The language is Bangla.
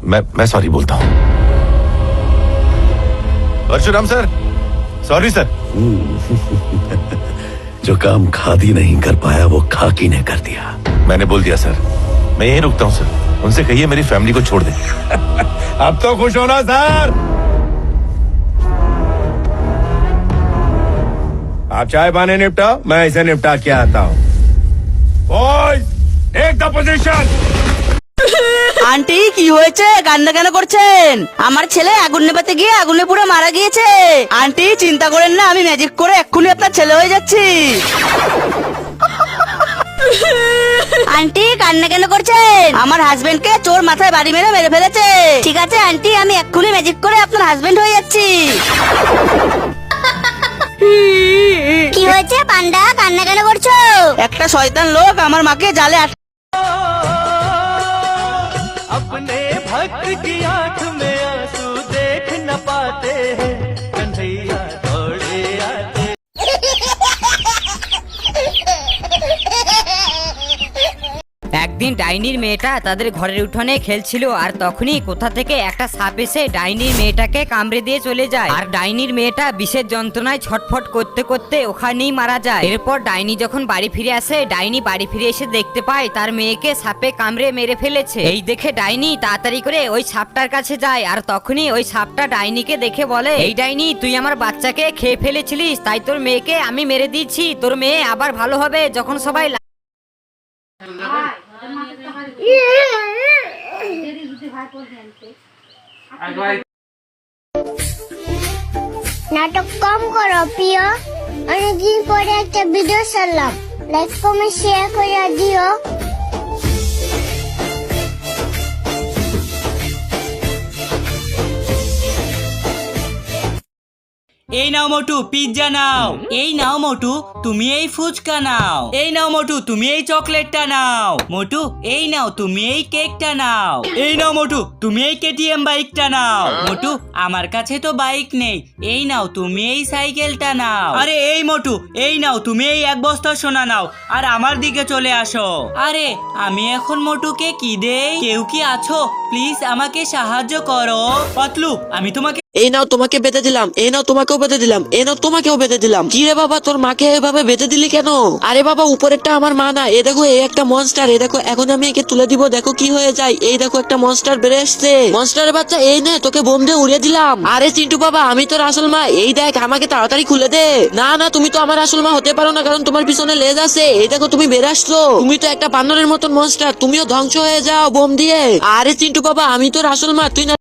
मैं सॉरी बोलता हूँ। Parshuram sir, sorry sir. जो काम खादी नहीं कर पाया वो खाकी ने कर दिया। मैंने बोल दिया सर, मैं यहीं रुकता हूँ सर। उनसे कहिए मेरी फैमिली को छोड़ दे। अब तो खुश होना सर। आप चाय पानी निपटाओ, मैं इसे निपटा के आता हूँ। Take the position. আন্টি কি হয়েছে? কান্না কেন করছেন? আমার ছেলে আগুন নেভাতে গিয়ে আগুনে পুড়ে মারা গিয়েছে। আন্টি চিন্তা করেন না, আমি ম্যাজিক করে এক্ষুনি আপনার ছেলে হয়ে যাচ্ছি। আন্টি কান্না কেন করছেন? আমার হাজবেন্ডকে চোর মাথায় বাড়ি মেরে মেরে ফেলেছে। ঠিক আছে আন্টি, আমি এক্ষুনি ম্যাজিক করে আপনার হাজবেন্ড হয়ে যাচ্ছি। কি হয়েছে পান্ডা, কান্না কেন করছো? একটা শয়তান লোক আমার মাকে জালে अपने भक्त की आंख में आंसू देख न पाते हैं, कन्हैया दौड़े आते। একদিন ডাইনির মেয়েটা তাদের ঘরের উঠোনে খেলছিল, আর তখনই কোথা থেকে একটা সাপ এসে ডাইনির মেয়েটাকে কামড়ে দিয়ে চলে যায়। আর ডাইনির মেয়েটা বিষের যন্ত্রণায় ছটফট করতে করতে ওখানেই মারা যায়। এরপর ডাইনি যখন বাড়ি ফিরে আসে, ডাইনি বাড়ি ফিরে এসে দেখতে পায় তার মেয়েকে সাপে কামড়ে মেরে ফেলেছে। এই দেখে ডাইনি তাড়াতাড়ি করে ওই সাপটার কাছে যায়, আর তখনই ওই সাপটা ডাইনিকে দেখে বলে, এই ডাইনি তুই আমার বাচ্চাকে খেয়ে ফেলেছিলিস, তাই তোর মেয়েকে আমি মেরে দিচ্ছি। তোর মেয়ে আবার ভালো হবে যখন সবাই নাটক কম করো প্রিয়, অনেকদিন পরে একটা ভিডিও ছাড়লাম, লাইক কমেন্ট শেয়ার করে দিও। এই নাও মোটু পিৎজা নাও, এই নাও মোটু তুমি এই ফুচকা নাও, এই নাও মোটু তুমি এই চকলেটটা নাও, মোটু এই নাও তুমি এই কেকটা নাও, এই নাও মোটু তুমি এই কেটিএম বাইকটা নাও, মোটু আমার কাছে তো বাইক নেই, এই নাও তুমি এই সাইকেলটা নাও, আরে এই মোটু এই নাও তুমি এই এক বস্তা সোনা নাও, আর আমার দিকে চলে আসো। আরে আমি এখন মোটুকে কি দেই? কেউ কি আছো? প্লিজ আমাকে সাহায্য করো। পাতলু আমি তোমাকে এই নাও তোমাকে বেঁধে দিলাম, এই নাও তোমাকেও বেঁধে দিলাম, এই নাও তোমাকেও বেঁধে দিলাম। কি রে বাবা, তোর মাকে এভাবে বেঁধে দিলি কেন? আরে বাবা উপরেরটা আমার মা না, এ দেখো এই একটা মনস্টার, এ দেখো এখন আমি একে তুলে দিব, দেখো কি হয়ে যায়। এই দেখো একটা মনস্টার বেড়ে এসছে। মনস্টারের বাচ্চা এই নে, তোকে বোম দিয়ে উড়িয়ে দিলাম। আরে চিন্টু বাবা আমি তোর আসল মা, এই দেখ আমাকে তাড়াতাড়ি খুলে দে। না না তুমি তো আমার আসল মা হতে পারো না, কারণ তোমার পিছনে লেজ আছে। এই দেখো তুমি বেড়ে আসছো, তুমি তো একটা বানরের মতন মনস্টার, তুমিও ধ্বংস হয়ে যাও বোম দিয়ে। আরে চিন্টু বাবা আমি তোর আসল মা, তুই না